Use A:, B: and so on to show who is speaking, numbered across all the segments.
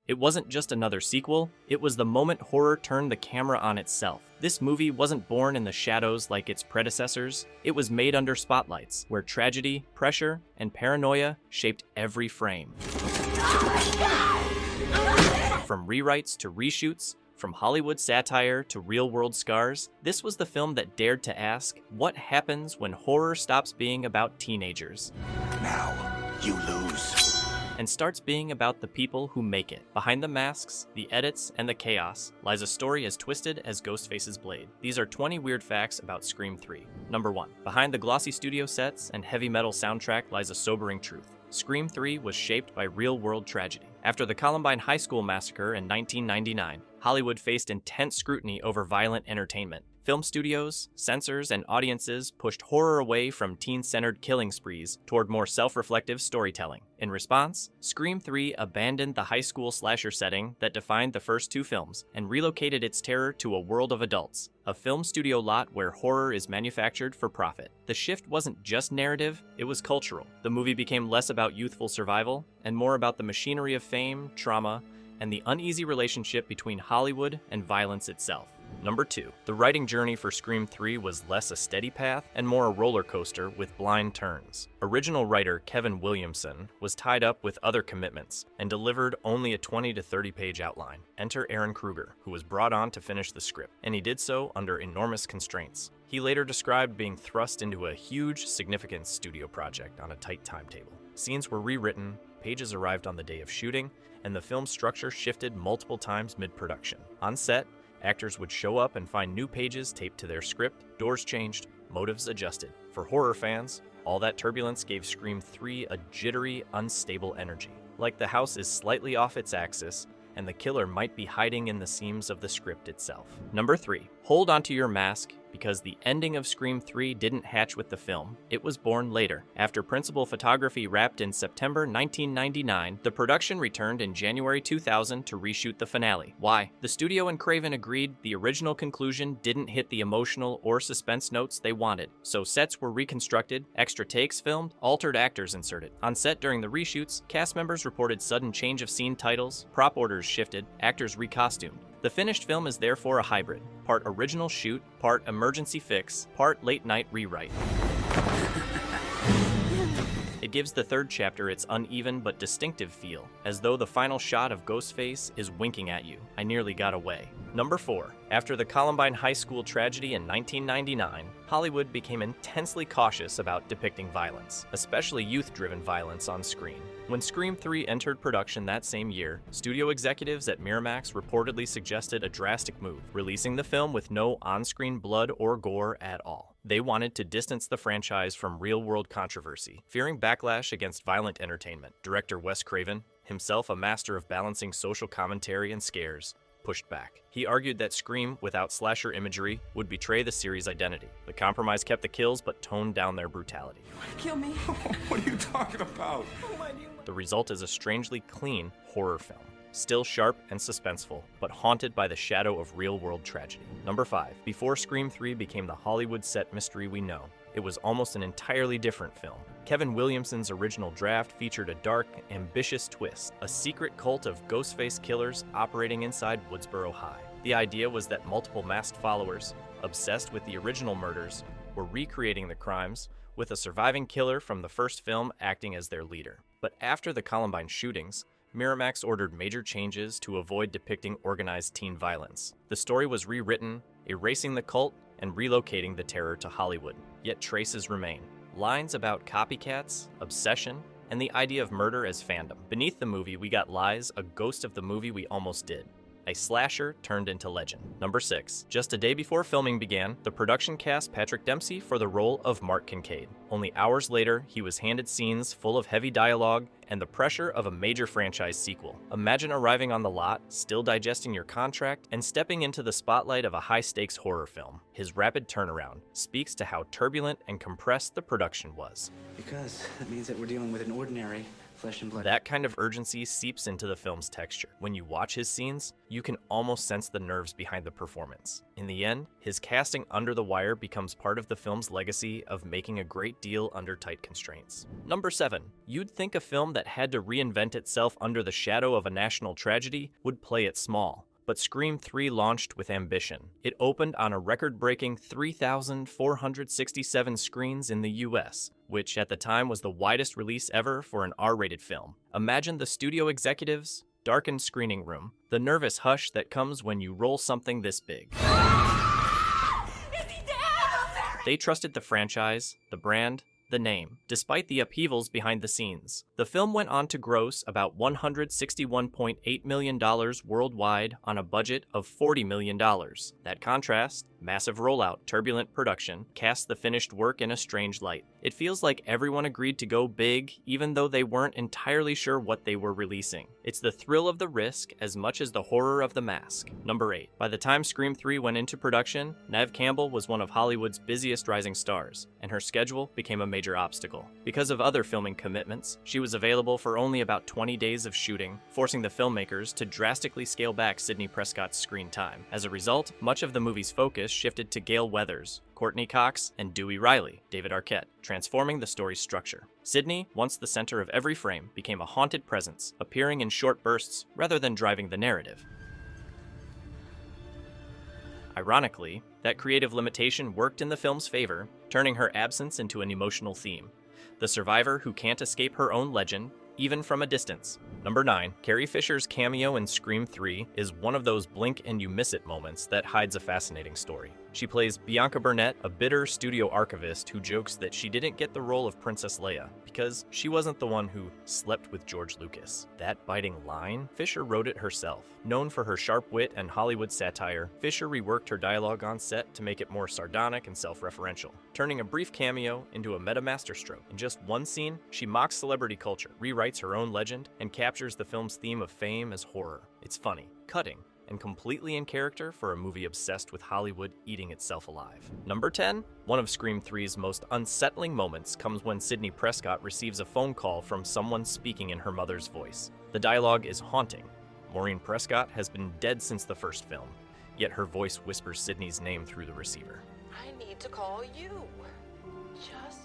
A: It wasn't just another sequel, it was the moment horror turned the camera on itself. This movie wasn't born in the shadows like its predecessors, it was made under spotlights, where tragedy, pressure, and paranoia shaped every frame. From rewrites to reshoots, from Hollywood satire to real-world scars, this was the film that dared to ask, what happens when horror stops being about teenagers?
B: Now, you lose.
A: And starts being about the people who make it. Behind the masks, the edits, and the chaos lies a story as twisted as Ghostface's blade. These are 20 weird facts about Scream 3. Number 1. Behind the glossy studio sets and heavy metal soundtrack lies a sobering truth. Scream 3 was shaped by real-world tragedy. After the Columbine High School massacre in 1999, Hollywood faced intense scrutiny over violent entertainment. Film studios, censors, and audiences pushed horror away from teen-centered killing sprees toward more self-reflective storytelling. In response, Scream 3 abandoned the high school slasher setting that defined the first two films and relocated its terror to a world of adults, a film studio lot where horror is manufactured for profit. The shift wasn't just narrative, it was cultural. The movie became less about youthful survival and more about the machinery of fame, trauma, and the uneasy relationship between Hollywood and violence itself. Number 2. The writing journey for Scream 3 was less a steady path and more a roller coaster with blind turns. Original writer Kevin Williamson was tied up with other commitments and delivered only a 20 to 30 page outline. Enter Aaron Kruger, who was brought on to finish the script, and he did so under enormous constraints. He later described being thrust into a huge, significant studio project on a tight timetable. Scenes were rewritten, pages arrived on the day of shooting, and the film's structure shifted multiple times mid-production. On set, actors would show up and find new pages taped to their script, doors changed, motives adjusted. For horror fans, all that turbulence gave Scream 3 a jittery, unstable energy. Like the house is slightly off its axis, and the killer might be hiding in the seams of the script itself. Number 3. Hold onto your mask, because the ending of Scream 3 didn't hatch with the film. It was born later. After principal photography wrapped in September 1999, the production returned in January 2000 to reshoot the finale. Why? The studio and Craven agreed the original conclusion didn't hit the emotional or suspense notes they wanted, so sets were reconstructed, extra takes filmed, altered actors inserted. On set during the reshoots, cast members reported sudden change of scene titles, prop orders shifted, actors recostumed. The finished film is therefore a hybrid, part original shoot, part emergency fix, part late-night rewrite. It gives the third chapter its uneven but distinctive feel, as though the final shot of Ghostface is winking at you. I nearly got away. Number 4. After the Columbine High School tragedy in 1999, Hollywood became intensely cautious about depicting violence, especially youth-driven violence on screen. When Scream 3 entered production that same year, studio executives at Miramax reportedly suggested a drastic move, releasing the film with no on-screen blood or gore at all. They wanted to distance the franchise from real-world controversy, fearing backlash against violent entertainment. Director Wes Craven, himself a master of balancing social commentary and scares, pushed back. He argued that Scream, without slasher imagery, would betray the series' identity. The compromise kept the kills but toned down their brutality.
C: You wanna kill me?
B: What are you talking about?
A: The result is a strangely clean horror film. Still sharp and suspenseful, but haunted by the shadow of real-world tragedy. Number 5. Before Scream 3 became the Hollywood set mystery we know, it was almost an entirely different film. Kevin Williamson's original draft featured a dark, ambitious twist, a secret cult of Ghostface killers operating inside Woodsboro High. The idea was that multiple masked followers, obsessed with the original murders, were recreating the crimes, with a surviving killer from the first film acting as their leader. But after the Columbine shootings, Miramax ordered major changes to avoid depicting organized teen violence. The story was rewritten, erasing the cult and relocating the terror to Hollywood. Yet traces remain. Lines about copycats, obsession, and the idea of murder as fandom. Beneath the movie, we got Lies, a ghost of the movie we almost did. A slasher turned into legend. Number 6. Just a day before filming began, the production cast Patrick Dempsey for the role of Mark Kincaid. Only hours later, he was handed scenes full of heavy dialogue and the pressure of a major franchise sequel. Imagine arriving on the lot, still digesting your contract, and stepping into the spotlight of a high-stakes horror film. His rapid turnaround speaks to how turbulent and compressed the production was.
C: Because that means that we're dealing with an ordinary flesh and blood.
A: That kind of urgency seeps into the film's texture. When you watch his scenes, you can almost sense the nerves behind the performance. In the end, his casting under the wire becomes part of the film's legacy of making a great deal under tight constraints. Number 7. You'd think a film that had to reinvent itself under the shadow of a national tragedy would play it small. But Scream 3 launched with ambition. It opened on a record-breaking 3,467 screens in the US, which at the time was the widest release ever for an R-rated film. Imagine the studio executives, darkened screening room, the nervous hush that comes when you roll something this big. They trusted the franchise, the brand, the name, despite the upheavals behind the scenes. The film went on to gross about $161.8 million worldwide on a budget of $40 million. That contrast, massive rollout, turbulent production, cast the finished work in a strange light. It feels like everyone agreed to go big, even though they weren't entirely sure what they were releasing. It's the thrill of the risk as much as the horror of the mask. Number 8. By the time Scream 3 went into production, Neve Campbell was one of Hollywood's busiest rising stars, and her schedule became a major obstacle. Because of other filming commitments, she was available for only about 20 days of shooting, forcing the filmmakers to drastically scale back Sidney Prescott's screen time. As a result, much of the movie's focus shifted to Gale Weathers, Courtney Cox, and Dewey Riley, David Arquette, transforming the story's structure. Sidney, once the center of every frame, became a haunted presence, appearing in short bursts rather than driving the narrative. Ironically, that creative limitation worked in the film's favor, turning her absence into an emotional theme. The survivor who can't escape her own legend, even from a distance. Number 9. Carrie Fisher's cameo in Scream 3 is one of those blink and you miss it moments that hides a fascinating story. She plays Bianca Burnett, a bitter studio archivist who jokes that she didn't get the role of Princess Leia because she wasn't the one who slept with George Lucas. That biting line? Fisher wrote it herself. Known for her sharp wit and Hollywood satire, Fisher reworked her dialogue on set to make it more sardonic and self-referential, turning a brief cameo into a meta masterstroke. In just one scene, she mocks celebrity culture, rewrites her own legend, and captures the film's theme of fame as horror. It's funny, cutting, and completely in character for a movie obsessed with Hollywood eating itself alive. Number 10. One of Scream 3's most unsettling moments comes when Sidney Prescott receives a phone call from someone speaking in her mother's voice. The dialogue is haunting. Maureen Prescott has been dead since the first film, yet her voice whispers Sidney's name through the receiver.
D: I need to call you.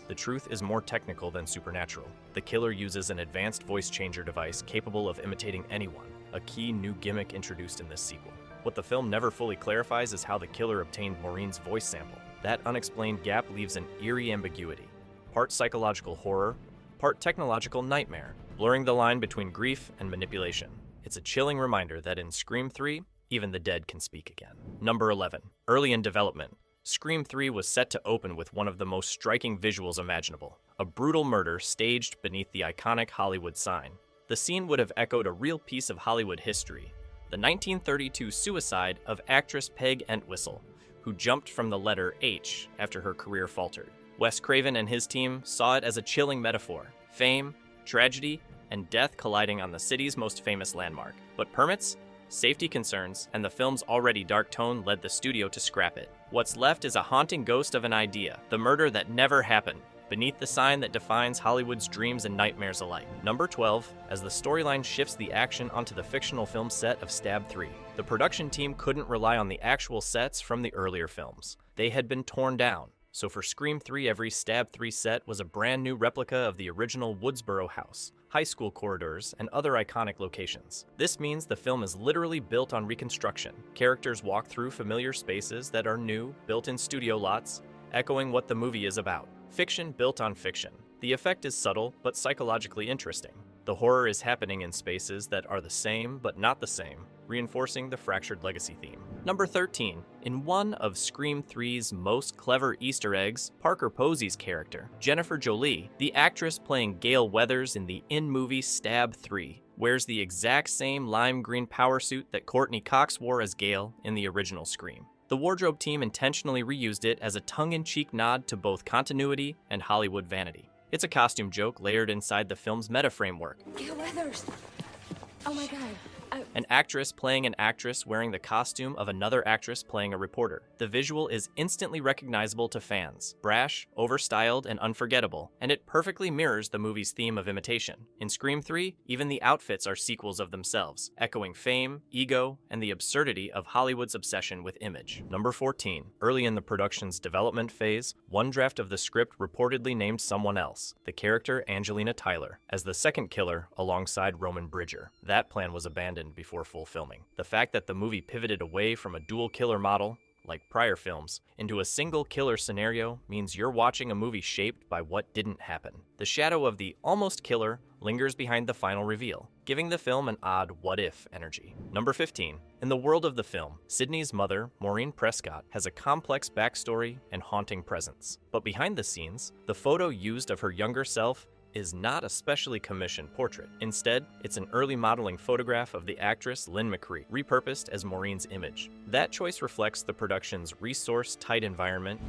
A: The truth is more technical than supernatural. The killer uses an advanced voice changer device capable of imitating anyone, a key new gimmick introduced in this sequel. What the film never fully clarifies is how the killer obtained Maureen's voice sample. That unexplained gap leaves an eerie ambiguity. Part psychological horror, part technological nightmare, blurring the line between grief and manipulation. It's a chilling reminder that in Scream 3, even the dead can speak again. Number 11. Early in development, Scream 3 was set to open with one of the most striking visuals imaginable, a brutal murder staged beneath the iconic Hollywood sign. The scene would have echoed a real piece of Hollywood history, the 1932 suicide of actress Peg Entwistle, who jumped from the letter H after her career faltered. Wes Craven and his team saw it as a chilling metaphor, fame, tragedy, and death colliding on the city's most famous landmark. But permits, safety concerns, and the film's already dark tone led the studio to scrap it. What's left is a haunting ghost of an idea, the murder that never happened, beneath the sign that defines Hollywood's dreams and nightmares alike. Number 12, as the storyline shifts the action onto the fictional film set of Stab 3. The production team couldn't rely on the actual sets from the earlier films. They had been torn down. So for Scream 3, every Stab 3 set was a brand new replica of the original Woodsboro house, high school corridors, and other iconic locations. This means the film is literally built on reconstruction. Characters walk through familiar spaces that are new, built in studio lots, echoing what the movie is about. Fiction built on fiction. The effect is subtle, but psychologically interesting. The horror is happening in spaces that are the same, but not the same, reinforcing the fractured legacy theme. Number 13. In one of Scream 3's most clever Easter eggs, Parker Posey's character, Jennifer Jolie, the actress playing Gale Weathers in the in-movie Stab 3, wears the exact same lime green power suit that Courtney Cox wore as Gale in the original Scream. The wardrobe team intentionally reused it as a tongue-in-cheek nod to both continuity and Hollywood vanity. It's a costume joke layered inside the film's meta-framework.
E: Gale Weathers! Oh my god.
A: An actress playing an actress wearing the costume of another actress playing a reporter. The visual is instantly recognizable to fans, brash, overstyled, and unforgettable, and it perfectly mirrors the movie's theme of imitation. In Scream 3, even the outfits are sequels of themselves, echoing fame, ego, and the absurdity of Hollywood's obsession with image. Number 14. Early in the production's development phase, one draft of the script reportedly named someone else, the character Angelina Tyler, as the second killer alongside Roman Bridger. That plan was abandoned before full filming. The fact that the movie pivoted away from a dual killer model, like prior films, into a single killer scenario means you're watching a movie shaped by what didn't happen. The shadow of the almost killer lingers behind the final reveal, giving the film an odd what-if energy. Number 15. In the world of the film, Sydney's mother, Maureen Prescott, has a complex backstory and haunting presence. But behind the scenes, the photo used of her younger self is not a specially commissioned portrait. Instead, it's an early modeling photograph of the actress Lynn McCree, repurposed as Maureen's image. That choice reflects the production's resource-tight environment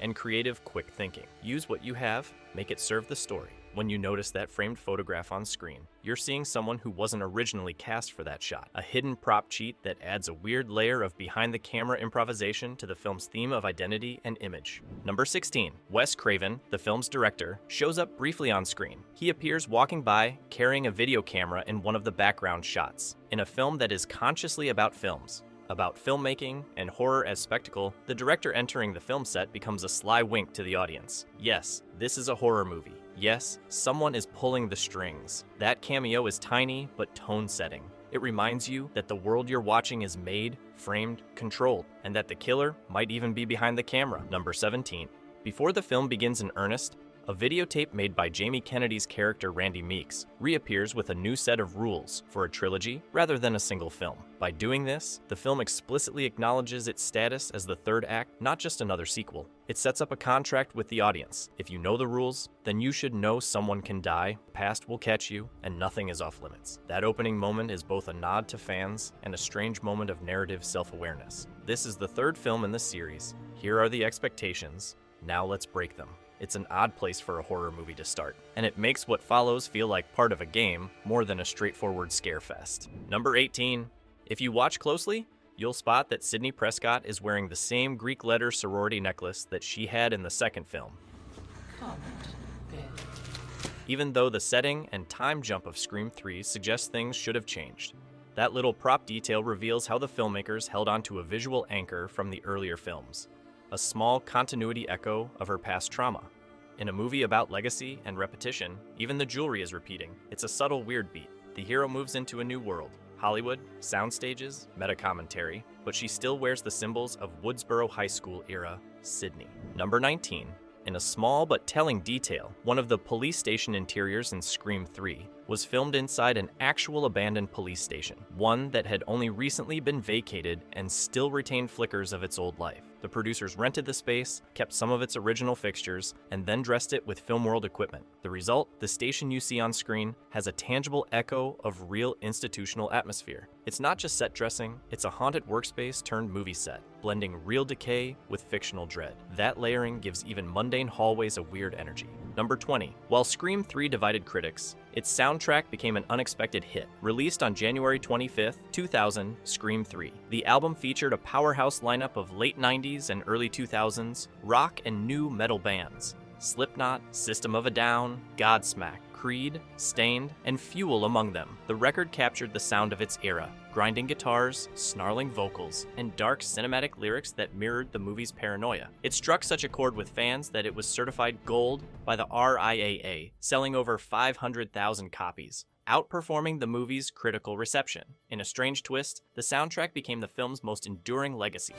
A: and creative, quick thinking. Use what you have, make it serve the story. When you notice that framed photograph on screen, you're seeing someone who wasn't originally cast for that shot, a hidden prop cheat that adds a weird layer of behind-the-camera improvisation to the film's theme of identity and image. Number 16. Wes Craven, the film's director, shows up briefly on screen. He appears walking by, carrying a video camera in one of the background shots. In a film that is consciously about films, about filmmaking and horror as spectacle, the director entering the film set becomes a sly wink to the audience. Yes, this is a horror movie. Yes, someone is pulling the strings. That cameo is tiny, but tone-setting. It reminds you that the world you're watching is made, framed, controlled, and that the killer might even be behind the camera. Number 17. Before the film begins in earnest, a videotape made by Jamie Kennedy's character Randy Meeks reappears with a new set of rules for a trilogy rather than a single film. By doing this, the film explicitly acknowledges its status as the third act, not just another sequel. It sets up a contract with the audience. If you know the rules, then you should know someone can die, the past will catch you, and nothing is off limits. That opening moment is both a nod to fans and a strange moment of narrative self-awareness. This is the third film in the series. Here are the expectations. Now let's break them. It's an odd place for a horror movie to start, and it makes what follows feel like part of a game more than a straightforward scare fest. Number 18. If you watch closely, you'll spot that Sydney Prescott is wearing the same Greek letter sorority necklace that she had in the second film. Even though the setting and time jump of Scream 3 suggests things should have changed. That little prop detail reveals how the filmmakers held onto a visual anchor from the earlier films. A small continuity echo of her past trauma. In a movie about legacy and repetition, even the jewelry is repeating. It's a subtle weird beat. The hero moves into a new world. Hollywood, sound stages, meta-commentary, but she still wears the symbols of Woodsboro High School era Sydney. Number 19. In a small but telling detail, one of the police station interiors in Scream 3 was filmed inside an actual abandoned police station, one that had only recently been vacated and still retained flickers of its old life. The producers rented the space, kept some of its original fixtures, and then dressed it with film world equipment. The result, the station you see on screen, has a tangible echo of real institutional atmosphere. It's not just set dressing, it's a haunted workspace turned movie set, blending real decay with fictional dread. That layering gives even mundane hallways a weird energy. Number 20. While Scream 3 divided critics, its soundtrack became an unexpected hit. Released on January 25, 2000, Scream 3. The album featured a powerhouse lineup of late 90s and early 2000s rock and new metal bands. Slipknot, System of a Down, Godsmack, Creed, Stained, and Fuel among them. The record captured the sound of its era, grinding guitars, snarling vocals, and dark cinematic lyrics that mirrored the movie's paranoia. It struck such a chord with fans that it was certified gold by the RIAA, selling over 500,000 copies, outperforming the movie's critical reception. In a strange twist, the soundtrack became the film's most enduring legacy.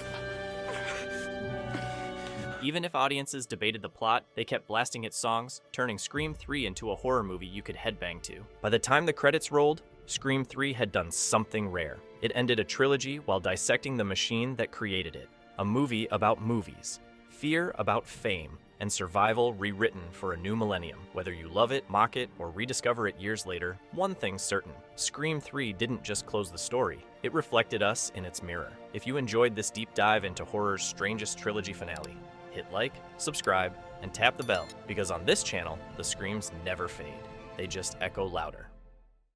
A: Even if audiences debated the plot, they kept blasting its songs, turning Scream 3 into a horror movie you could headbang to. By the time the credits rolled, Scream 3 had done something rare. It ended a trilogy while dissecting the machine that created it. A movie about movies, fear about fame, and survival rewritten for a new millennium. Whether you love it, mock it, or rediscover it years later, one thing's certain. Scream 3 didn't just close the story, it reflected us in its mirror. If you enjoyed this deep dive into horror's strangest trilogy finale, hit like, subscribe, and tap the bell, because on this channel, the screams never fade. They just echo louder.